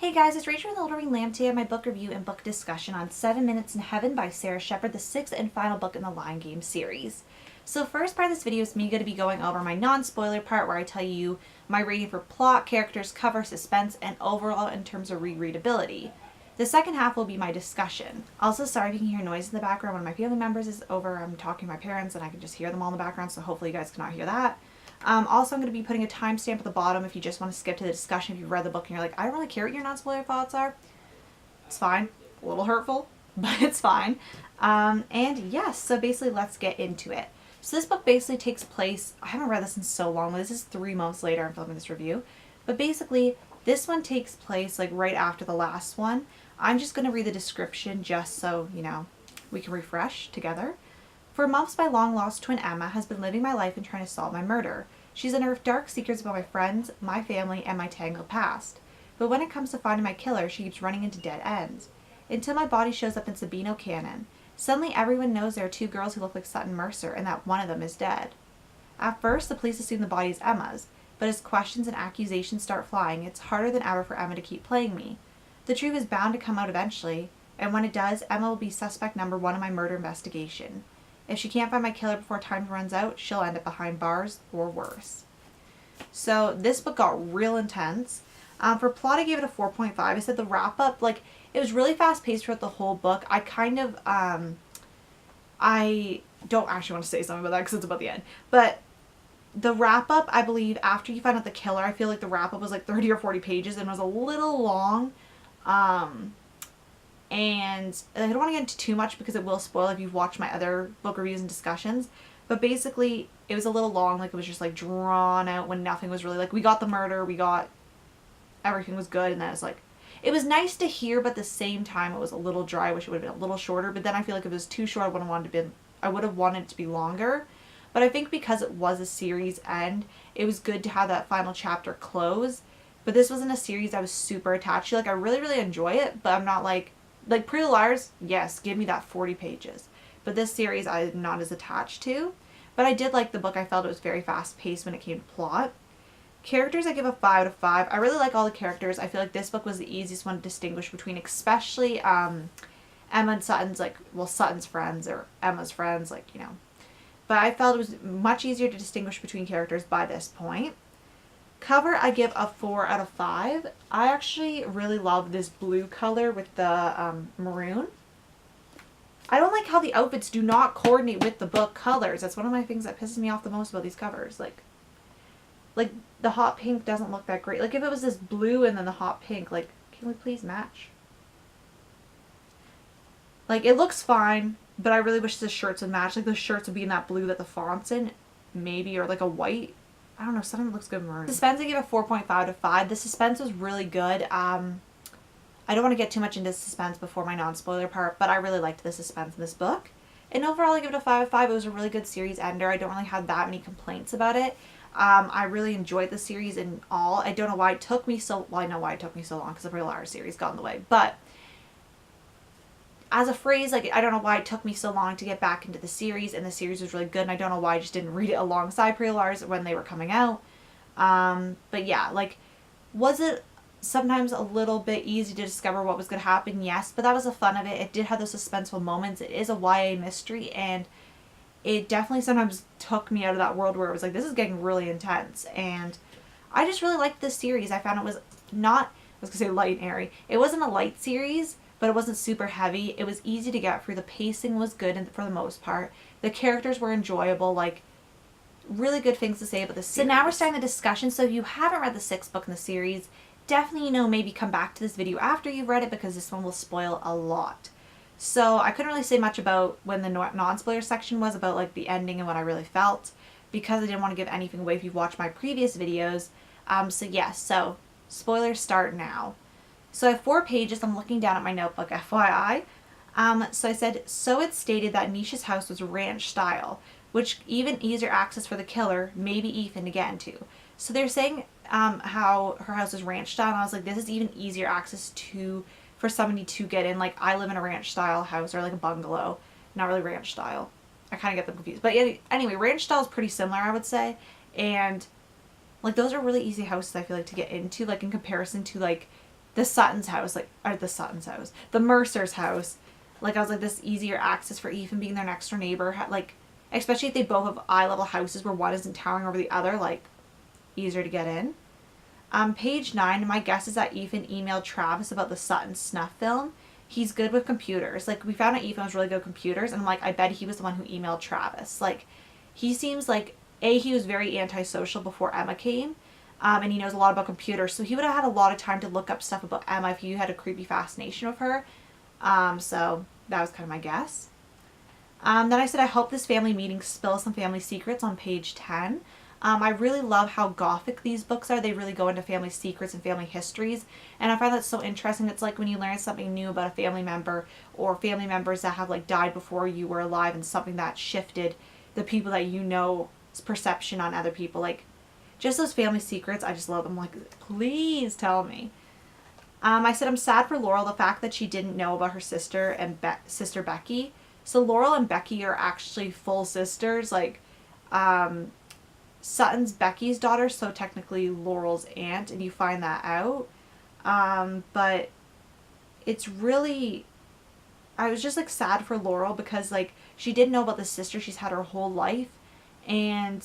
Hey guys, it's Rachel with the Lord of the Ring Lamb today. My book review and book discussion on 7 Minutes in Heaven by Sara Shepard, the sixth and final book in the Lion Game series. So first part of this video is me going to be going over my non-spoiler part where I tell you my rating for plot, characters, cover, suspense, and overall in terms of rereadability. The second half will be my discussion. Also, sorry if you can hear noise in the background. One of my family members is over. I'm talking to my parents and I can just hear them all in the background, so hopefully you guys cannot hear that. Also, I'm going to be putting a timestamp at the bottom if you just want to skip to the discussion if you've read the book and you're like, I don't really care what your non-spoiler thoughts are. It's fine. A little hurtful, but it's fine. And yes, so basically let's get into it. So this book basically takes place, I haven't read this in so long, but this is 3 months later I'm filming this review. But basically, this one takes place like right after the last one. I'm just going to read the description just so, you know, we can refresh together. For months, my long-lost twin Emma has been living my life and trying to solve my murder. She's unearthed dark secrets about my friends, my family, and my tangled past. But when it comes to finding my killer, she keeps running into dead ends. Until my body shows up in Sabino canon. Suddenly, everyone knows there are 2 girls who look like Sutton Mercer, and that one of them is dead. At first, the police assume the body is Emma's, but as questions and accusations start flying, it's harder than ever for Emma to keep playing me. The truth is bound to come out eventually, and when it does, Emma will be suspect number 1 in my murder investigation. If she can't find my killer before time runs out, she'll end up behind bars or worse. So this book got real intense. For plot, I gave it a 4.5. I said the wrap up, like, it was really fast paced throughout the whole book. I kind of, I don't actually want to say something about that because it's about the end. But the wrap up, I believe, after you find out the killer, I feel like the wrap up was like 30 or 40 pages and was a little long. And I don't want to get into too much because it will spoil if you've watched my other book reviews and discussions. But basically, it was a little long. Like, it was just, like, drawn out when nothing was really, like, we got the murder, we got, everything was good, and then it's like, it was nice to hear, but at the same time, it was a little dry. I wish it would have been a little shorter. But then I feel like if it was too short, I would have wanted it to be longer. But I think because it was a series end, it was good to have that final chapter close. But this wasn't a series I was super attached to. Like, I really, really enjoy it, but I'm not, like Pretty Little Liars, yes, give me that 40 pages. But this series I'm not as attached to. But I did like the book. I felt it was very fast paced when it came to plot. Characters, I give a 5 out of 5. I really like all the characters. I feel like this book was the easiest one to distinguish between, especially Emma and Sutton's, like, well, Sutton's friends or Emma's friends, like, you know. But I felt it was much easier to distinguish between characters by this point. Cover, I give a 4 out of 5. I actually really love this blue color with the maroon. I don't like how the outfits do not coordinate with the book colors. That's one of my things that pisses me off the most about these covers. Like the hot pink doesn't look that great. Like, if it was this blue and then the hot pink, like, can we please match? Like, it looks fine, but I really wish the shirts would match. Like, the shirts would be in that blue that the font's in, maybe, or like a white. I don't know, something that looks good maroon. Suspense, I give a 4.5 out of 5. The suspense was really good. I don't want to get too much into suspense before my non-spoiler part, but I really liked the suspense in this book. And overall, I give it a 5 out of 5. It was a really good series ender. I don't really have that many complaints about it. I really enjoyed the series in all. I don't know why it took me so, well, I know why it took me so long because the Pretty Little Liars series got in the way, but as a phrase, like, I don't know why it took me so long to get back into the series, and the series was really good, and I don't know why I just didn't read it alongside Pretty Little Liars when they were coming out. But yeah, like, was it sometimes a little bit easy to discover what was going to happen? Yes, but that was the fun of it. It did have those suspenseful moments. It is a YA mystery, and it definitely sometimes took me out of that world where it was like, this is getting really intense, and I just really liked this series. I found it was not, I was going to say light and airy. It wasn't a light series, but it wasn't super heavy. It was easy to get through. The pacing was good for the most part. The characters were enjoyable, like, really good things to say about the series. So now we're starting the discussion. So if you haven't read the 6th book in the series, definitely, you know, maybe come back to this video after you've read it because this one will spoil a lot. So I couldn't really say much about when the non-spoiler section was about, like, the ending and what I really felt because I didn't want to give anything away if you've watched my previous videos. So yes, so spoilers start now. So I have 4 pages. I'm looking down at my notebook, FYI. So I said, so it's stated that Nisha's house was ranch style, which even easier access for the killer, maybe Ethan, to get into. So they're saying how her house is ranch style, and I was like, this is even easier access for somebody to get in. Like, I live in a ranch style house, or like a bungalow, not really ranch style. I kind of get them confused. But anyway, ranch style is pretty similar, I would say. And, like, those are really easy houses, I feel like, to get into, like, in comparison to, like, the Sutton's house, the Mercer's house. Like, I was like, this easier access for Ethan being their next door neighbor. Like, especially if they both have eye-level houses where one isn't towering over the other, like, easier to get in. Page 9, my guess is that Ethan emailed Travis about the Sutton snuff film. He's good with computers. Like, we found out Ethan was really good with computers, and I'm like, I bet he was the one who emailed Travis. Like, he seems like, he was very antisocial before Emma came, and he knows a lot about computers, so he would have had a lot of time to look up stuff about Emma if you had a creepy fascination with her. So that was kind of my guess. Then I said, I hope this family meeting spills some family secrets on page 10. I really love how gothic these books are. They really go into family secrets and family histories. And I find that so interesting. It's like when you learn something new about a family member or family members that have like died before you were alive and something that shifted the people that you know's perception on other people. Like, just those family secrets, I just love them. Like, please tell me. I said, I'm sad for Laurel, the fact that she didn't know about her sister and sister Becky. So Laurel and Becky are actually full sisters. Like, Sutton's Becky's daughter, so technically Laurel's aunt, and you find that out. But it's really, I was just like sad for Laurel because like she didn't know about the sister she's had her whole life, and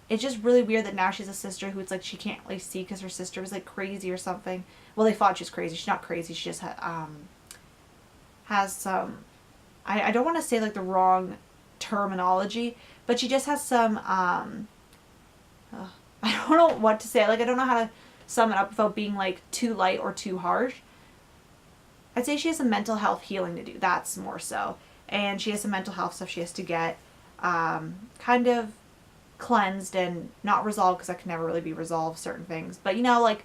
it's just really weird that now she's a sister who it's like she can't really see because her sister was like crazy or something. Well, they thought she was crazy. She's not crazy. She just has some, I don't want to say like the wrong terminology, but she just has some I don't know what to say. Like, I don't know how to sum it up without being like too light or too harsh. I'd say she has some mental health healing to do. That's more so. And she has some mental health stuff she has to get kind of cleansed and not resolved, because that can never really be resolved, certain things. But, you know, like,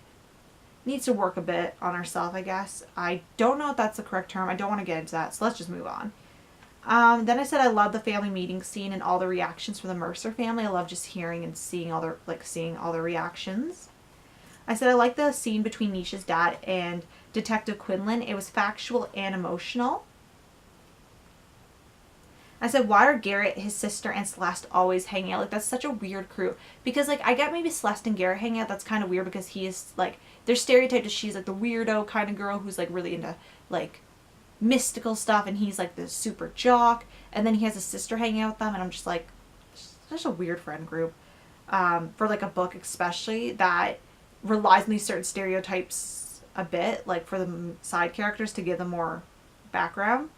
needs to work a bit on herself, I guess. I don't know if that's the correct term. I don't want to get into that, so let's just move on. Then I said I love the family meeting scene and all the reactions from the Mercer family. I love just hearing and seeing all the reactions. I said I like the scene between Nisha's dad and Detective Quinlan. It was factual and emotional. I said, why are Garrett, his sister, and Celeste always hanging out? Like, that's such a weird crew. Because, like, I get maybe Celeste and Garrett hanging out. That's kind of weird because he is, like, they're stereotyped as she's, like, the weirdo kind of girl who's, like, really into, like, mystical stuff, and he's like the super jock, and then he has a sister hanging out with them, and I'm just like, such a weird friend group for like a book especially that relies on these certain stereotypes a bit, like for the side characters to give them more background.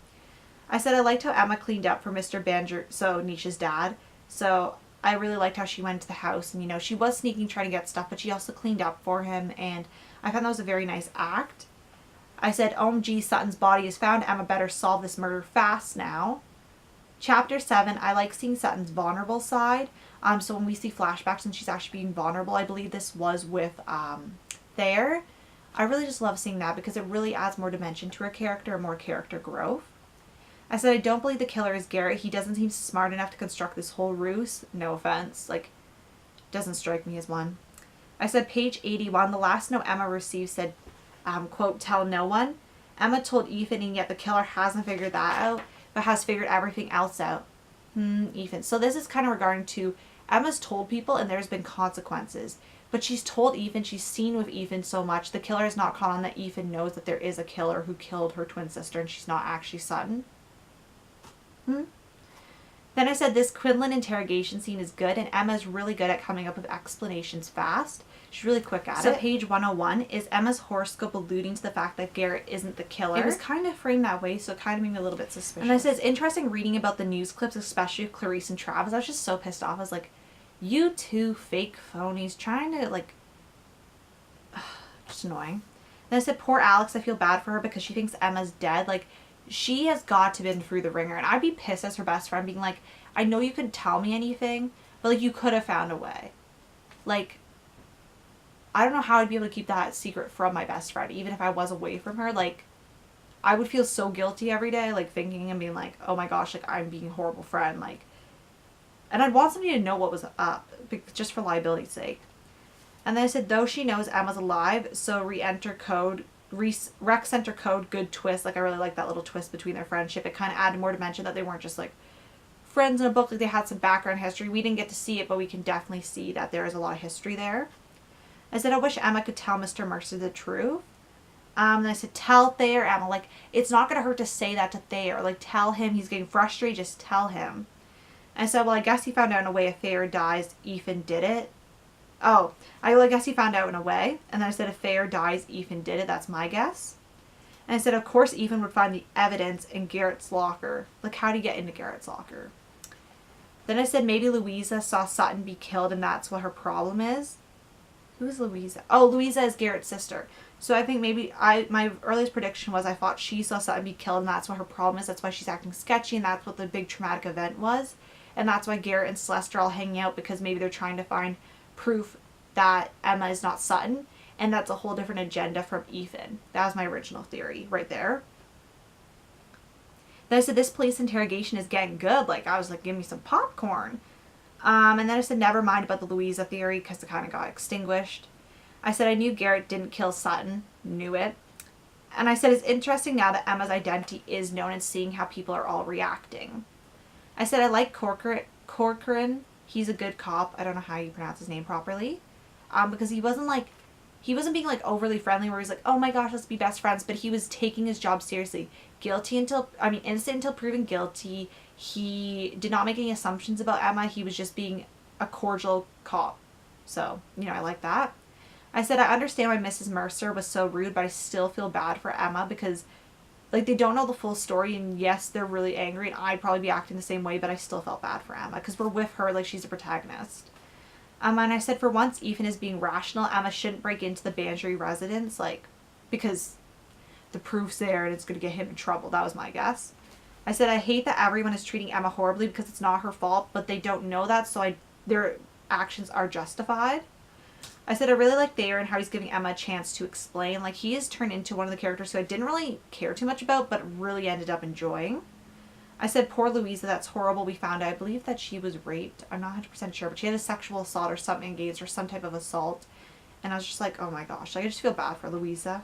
I said I liked how Emma cleaned up for Mr. Banjer, so Nisha's dad. So I really liked how she went to the house, and you know, she was sneaking trying to get stuff, but she also cleaned up for him, and I found that was a very nice act. I said, OMG, Sutton's body is found. Emma better solve this murder fast now. Chapter 7, I like seeing Sutton's vulnerable side. So when we see flashbacks and she's actually being vulnerable, I believe this was with Thayer. I really just love seeing that because it really adds more dimension to her character and more character growth. I said, I don't believe the killer is Garrett. He doesn't seem smart enough to construct this whole ruse. No offense. Like, doesn't strike me as one. I said, page 81, the last note Emma received said, quote, tell no one. Emma told Ethan, and yet the killer hasn't figured that out, but has figured everything else out. Ethan. So this is kind of regarding to Emma's told people and there's been consequences. But she's told Ethan, she's seen with Ethan so much. The killer has not caught on that Ethan knows that there is a killer who killed her twin sister and she's not actually Sutton. Then I said this Quinlan interrogation scene is good, and Emma's really good at coming up with explanations fast. She's really quick at it. So page 101 is Emma's horoscope alluding to the fact that Garrett isn't the killer. It was kind of framed that way, so it kind of made me a little bit suspicious. And I said it's interesting reading about the news clips, especially of Clarice and Travis. I was just so pissed off. I was like, you two fake phonies trying to, like, just annoying. Then I said, poor Alex, I feel bad for her because she thinks Emma's dead. Like, she has got to been through the ringer, and I'd be pissed as her best friend being like, I know you couldn't tell me anything, but like you could have found a way. Like, I don't know how I'd be able to keep that secret from my best friend, even if I was away from her. Like, I would feel so guilty every day, like thinking and being like, oh my gosh, like I'm being a horrible friend, like, and I'd want somebody to know what was up, just for liability's sake. And then I said, though she knows Emma's alive, so rec center code, good twist. Like, I really like that little twist between their friendship. It kind of added more dimension that they weren't just like friends in a book, like they had some background history. We didn't get to see it, but we can definitely see that there is a lot of history there. I said, I wish Emma could tell Mr. Mercer the truth. And I said, tell Thayer, Emma. Like, it's not going to hurt to say that to Thayer. Like, tell him he's getting frustrated. Just tell him. And I said, well, I guess he found out in a way if Thayer dies, Ethan did it. Oh, I guess he found out in a way. And then I said, if Thayer dies, Ethan did it. That's my guess. And I said, of course, Ethan would find the evidence in Garrett's locker. Like, how do you get into Garrett's locker? Then I said, maybe Louisa saw Sutton be killed and that's what her problem is. Who's Louisa? Oh, Louisa is Garrett's sister. So I think maybe my earliest prediction was I thought she saw Sutton be killed and that's what her problem is. That's why she's acting sketchy and that's what the big traumatic event was. And that's why Garrett and Celeste are all hanging out, because maybe they're trying to find proof that Emma is not Sutton. And that's a whole different agenda from Ethan. That was my original theory right there. Then I said, this police interrogation is getting good. Like, I was like, give me some popcorn. And then I said, never mind about the Louisa theory because it kind of got extinguished. I said, I knew Garrett didn't kill Sutton. Knew it. And I said, it's interesting now that Emma's identity is known and seeing how people are all reacting. I said, I like Corcoran. He's a good cop. I don't know how you pronounce his name properly. Because he wasn't being like overly friendly where he's like, oh my gosh, let's be best friends. But he was taking his job seriously. Innocent until proven guilty. He did not make any assumptions about Emma. He was just being a cordial cop. So, I like that. I said, I understand why Mrs. Mercer was so rude, but I still feel bad for Emma because, like, they don't know the full story. And yes, they're really angry. And I'd probably be acting the same way, but I still felt bad for Emma because we're with her like she's a protagonist. And I said, for once, Ethan is being rational. Emma shouldn't break into the Bangery residence, like, because the proof's there and it's going to get him in trouble. That was my guess. I said, I hate that everyone is treating Emma horribly because it's not her fault, but they don't know that, so their actions are justified. I said, I really like Thayer and how he's giving Emma a chance to explain. Like, he has turned into one of the characters who I didn't really care too much about, but really ended up enjoying. I said, poor Louisa, that's horrible. We found out, I believe that she was raped. I'm not 100% sure, but she had a sexual assault or something engaged or some type of assault. And I was just like, oh my gosh, like, I just feel bad for Louisa.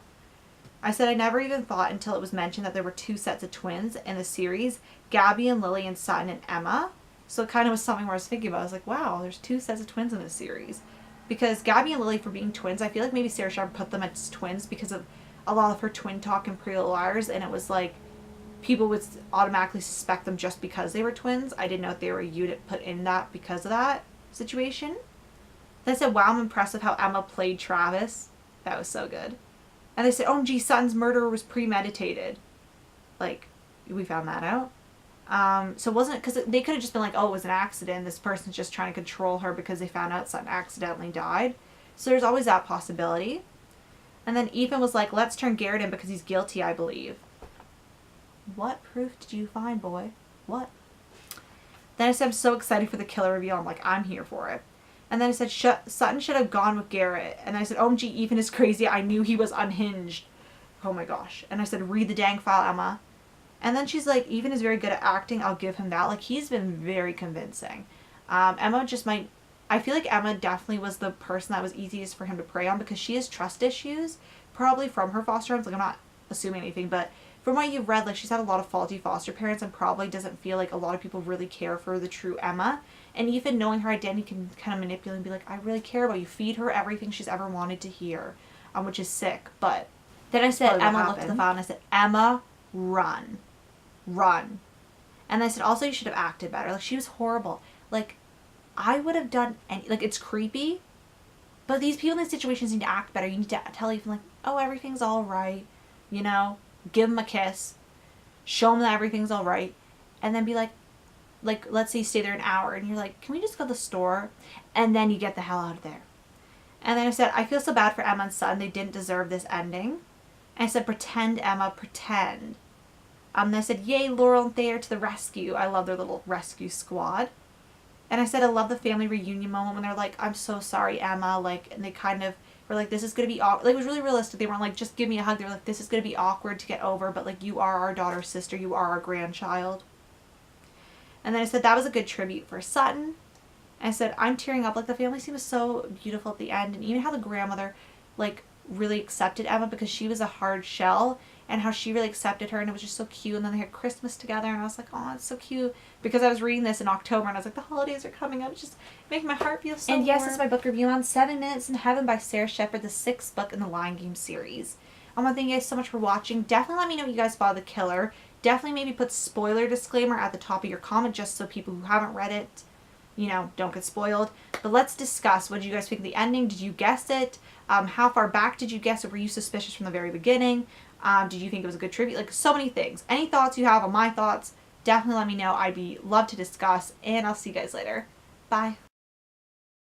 I said, I never even thought until it was mentioned that there were 2 sets of twins in the series, Gabby and Lily and Sutton and Emma. So it kind of was something where I was thinking about. I was like, wow, there's 2 sets of twins in this series. Because Gabby and Lily, for being twins, I feel like maybe Sara Shepard put them as twins because of a lot of her twin talk in Pretty Little Liars, and it was like people would automatically suspect them just because they were twins. I didn't know if they were a unit put in that because of that situation. Then I said, wow, I'm impressed with how Emma played Travis. That was so good. And they said, OMG, Sutton's murder was premeditated. Like, we found that out. So it wasn't, because they could have just been like, oh, it was an accident. This person's just trying to control her because they found out Sutton accidentally died. So there's always that possibility. And then Ethan was like, let's turn Garrett in because he's guilty, I believe. What proof did you find, boy? What? Then I said, I'm so excited for the killer reveal. I'm like, I'm here for it. And then I said, Sutton should have gone with Garrett. And I said, OMG, Ethan is crazy. I knew he was unhinged. Oh my gosh. And I said, read the dang file, Emma. And then she's like, Ethan is very good at acting. I'll give him that. Like, he's been very convincing. Emma just might... I feel like Emma definitely was the person that was easiest for him to prey on because she has trust issues. Probably from her foster parents. Like, I'm not assuming anything, but from what you've read, like, she's had a lot of faulty foster parents and probably doesn't feel like a lot of people really care for the true Emma. And even knowing her identity can kind of manipulate and be like, I really care about you. Feed her everything she's ever wanted to hear, which is sick. But then I said, Emma looked at the file and I said, Emma, run. Run. And I said, also, you should have acted better. Like, she was horrible. Like, I would have done any... Like, it's creepy, but these people in these situations need to act better. You need to tell Ethan, like, oh, everything's all right. You know? Give him a kiss. Show him that everything's all right. And then be like, let's say you stay there an hour and you're like, can we just go to the store? And then you get the hell out of there. And then I said, I feel so bad for Emma and Sutton. They didn't deserve this ending. And I said, pretend, Emma, pretend. And I said, yay, Laurel and Thayer to the rescue. I love their little rescue squad. And I said, I love the family reunion moment when they're like, I'm so sorry, Emma. Like, and they kind of were like, this is going to be awkward. Like, it was really realistic. They weren't like, just give me a hug. They were like, this is going to be awkward to get over. But, like, you are our daughter's sister. You are our grandchild. And then I said, that was a good tribute for Sutton. And I said, I'm tearing up. Like, the family scene was so beautiful at the end. And even how the grandmother, like, really accepted Emma because she was a hard shell. And how she really accepted her. And it was just so cute. And then they had Christmas together. And I was like, oh, it's so cute. Because I was reading this in October. And I was like, the holidays are coming up. It's just making my heart feel so warm. And yes, it's my book review on 7 Minutes in Heaven by Sara Shepard, the 6th book in the Lion Game series. I want to thank you guys so much for watching. Definitely let me know what you guys thought of the killer. Definitely maybe put spoiler disclaimer at the top of your comment just so people who haven't read it, you know, don't get spoiled. But let's discuss. What did you guys think of the ending? Did you guess it? How far back did you guess it? Were you suspicious from the very beginning? Did you think it was a good tribute? Like, so many things. Any thoughts you have on my thoughts, definitely let me know. I'd be love to discuss, and I'll see you guys later. Bye.